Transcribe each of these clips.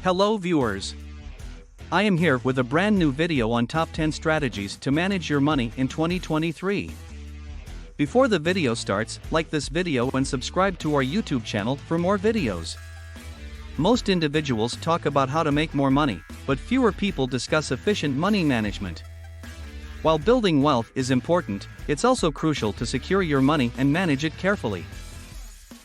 Hello viewers. I am here with a brand new video on top 10 strategies to manage your money in 2023. Before the video starts, like this video and subscribe to our YouTube channel for more videos. Most individuals talk about how to make more money, but fewer people discuss efficient money management. While building wealth is important, it's also crucial to secure your money and manage it carefully.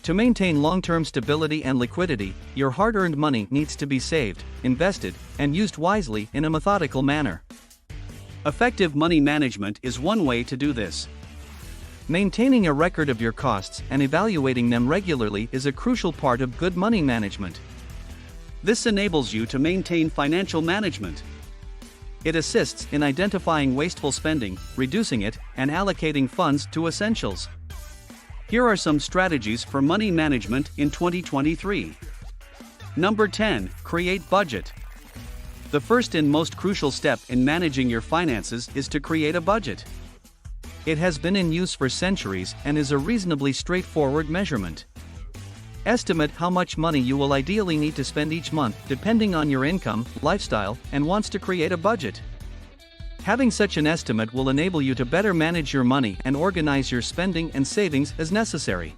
To maintain long-term stability and liquidity, your hard-earned money needs to be saved, invested, and used wisely in a methodical manner. Effective money management is one way to do this. Maintaining a record of your costs and evaluating them regularly is a crucial part of good money management. This enables you to maintain financial management. It assists in identifying wasteful spending, reducing it, and allocating funds to essentials. Here are some strategies for money management in 2023. Number 10. Create budget. The first and most crucial step in managing your finances is to create a budget. It has been in use for centuries and is a reasonably straightforward measurement. Estimate how much money you will ideally need to spend each month depending on your income, lifestyle, and wants to create a budget. Having such an estimate will enable you to better manage your money and organize your spending and savings as necessary.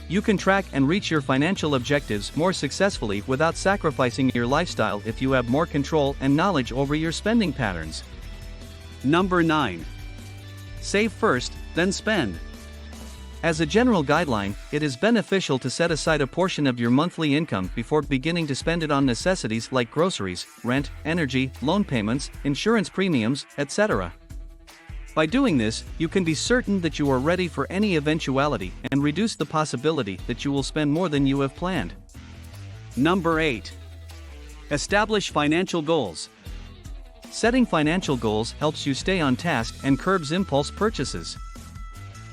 You can track and reach your financial objectives more successfully without sacrificing your lifestyle if you have more control and knowledge over your spending patterns. Number 9. Save first, then spend. As a general guideline, it is beneficial to set aside a portion of your monthly income before beginning to spend it on necessities like groceries, rent, energy, loan payments, insurance premiums, etc. By doing this, you can be certain that you are ready for any eventuality and reduce the possibility that you will spend more than you have planned. Number 8. Establish financial goals. Setting financial goals helps you stay on task and curbs impulse purchases.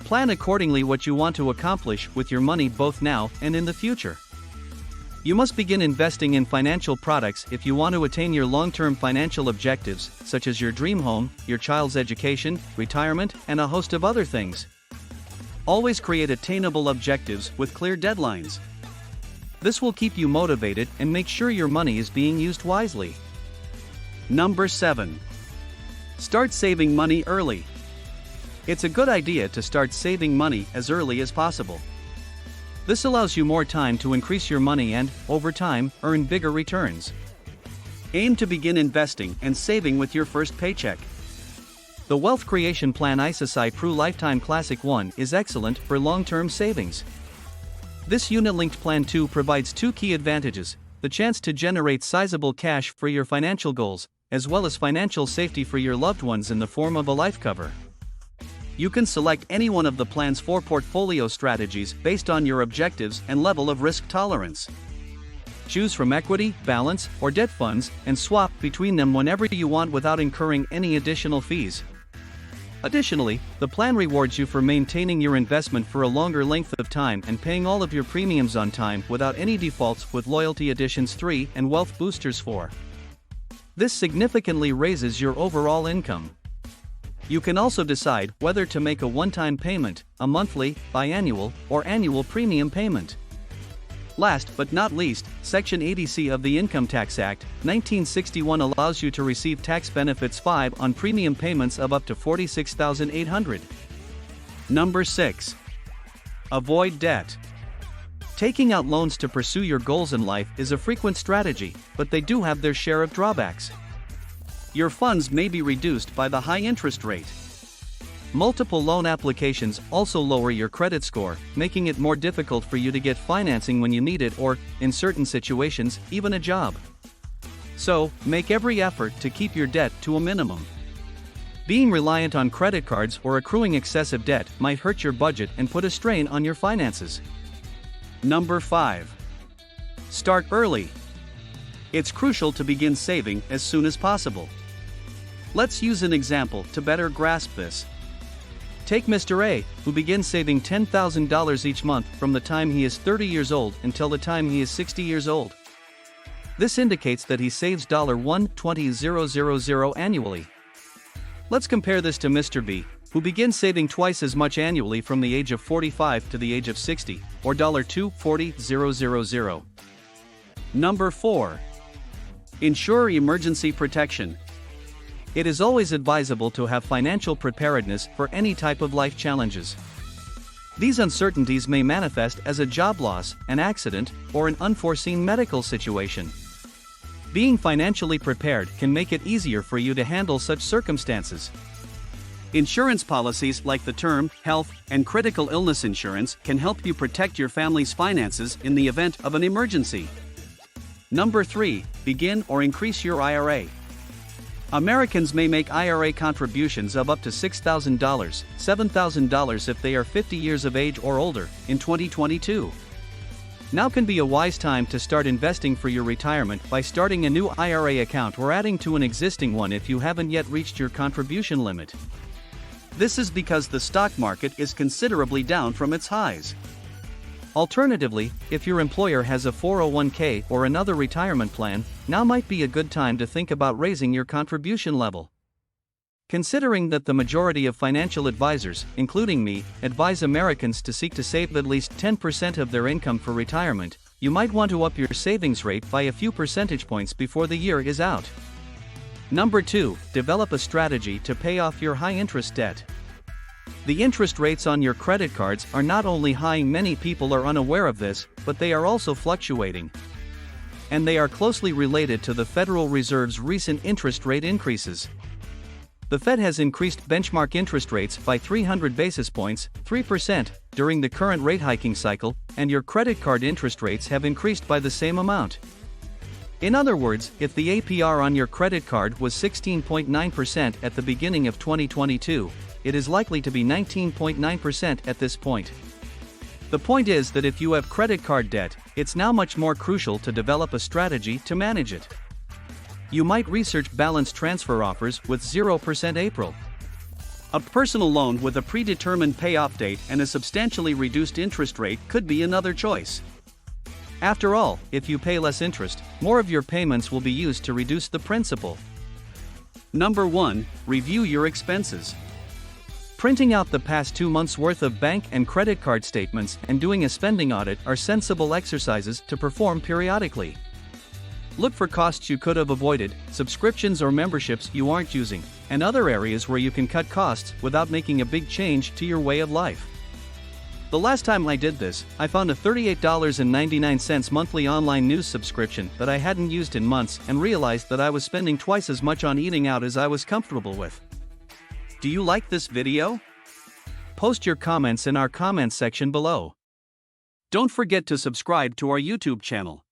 Plan accordingly what you want to accomplish with your money both now and in the future. You must begin investing in financial products if you want to attain your long-term financial objectives, such as your dream home, your child's education, retirement, and a host of other things. Always create attainable objectives with clear deadlines. This will keep you motivated and make sure your money is being used wisely. Number 7. Start saving money early. It's a good idea to start saving money as early as possible. This allows you more time to increase your money and, over time, earn bigger returns. Aim to begin investing and saving with your first paycheck. The Wealth Creation Plan ICICI Pru Lifetime Classic 1 is excellent for long-term savings. This unit-linked plan 2 provides two key advantages: the chance to generate sizable cash for your financial goals, as well as financial safety for your loved ones in the form of a life cover. You can select any one of the plan's 4 portfolio strategies based on your objectives and level of risk tolerance. Choose from equity, balance, or debt funds, and swap between them whenever you want without incurring any additional fees. Additionally, the plan rewards you for maintaining your investment for a longer length of time and paying all of your premiums on time without any defaults with Loyalty Additions 3 and Wealth Boosters 4. This significantly raises your overall income. You can also decide whether to make a one-time payment, a monthly, biannual, or annual premium payment. Last but not least, Section 80C of the Income Tax Act, 1961 allows you to receive tax benefits 5 on premium payments of up to $46,800. Number 6. Avoid debt. Taking out loans to pursue your goals in life is a frequent strategy, but they do have their share of drawbacks. Your funds may be reduced by the high interest rate. Multiple loan applications also lower your credit score, making it more difficult for you to get financing when you need it or, in certain situations, even a job. So, make every effort to keep your debt to a minimum. Being reliant on credit cards or accruing excessive debt might hurt your budget and put a strain on your finances. Number 5. Start early. It's crucial to begin saving as soon as possible. Let's use an example to better grasp this. Take Mr. A, who begins saving $10,000 each month from the time he is 30 years old until the time he is 60 years old. This indicates that he saves $120,000 annually. Let's compare this to Mr. B, who begins saving twice as much annually from the age of 45 to the age of 60, or $240,000. Number 4. Ensure emergency protection. It is always advisable to have financial preparedness for any type of life challenges. These uncertainties may manifest as a job loss, an accident, or an unforeseen medical situation. Being financially prepared can make it easier for you to handle such circumstances. Insurance policies like the term, health, and critical illness insurance can help you protect your family's finances in the event of an emergency. Number 3. Begin or increase your IRA. Americans may make IRA contributions of up to $6,000, $7,000 if they are 50 years of age or older, in 2022. Now can be a wise time to start investing for your retirement by starting a new IRA account or adding to an existing one if you haven't yet reached your contribution limit. This is because the stock market is considerably down from its highs. Alternatively, if your employer has a 401k or another retirement plan, now might be a good time to think about raising your contribution level. Considering that the majority of financial advisors, including me, advise Americans to seek to save at least 10% of their income for retirement, you might want to up your savings rate by a few percentage points before the year is out. Number 2. Develop a strategy to pay off your high-interest debt. The interest rates on your credit cards are not only high, many people are unaware of this, but they are also fluctuating. And they are closely related to the Federal Reserve's recent interest rate increases. The Fed has increased benchmark interest rates by 300 basis points, 3%, during the current rate hiking cycle, and your credit card interest rates have increased by the same amount. In other words, if the APR on your credit card was 16.9% at the beginning of 2022, it is likely to be 19.9% at this point. The point is that if you have credit card debt, it's now much more crucial to develop a strategy to manage it. You might research balance transfer offers with 0% April. A personal loan with a predetermined payoff date and a substantially reduced interest rate could be another choice. After all, if you pay less interest, more of your payments will be used to reduce the principal. Number 1. Review your expenses. Printing out the past 2 months' worth of bank and credit card statements and doing a spending audit are sensible exercises to perform periodically. Look for costs you could have avoided, subscriptions or memberships you aren't using, and other areas where you can cut costs without making a big change to your way of life. The last time I did this, I found a $38.99 monthly online news subscription that I hadn't used in months and realized that I was spending twice as much on eating out as I was comfortable with. Do you like this video? Post your comments in our comments section below. Don't forget to subscribe to our YouTube channel.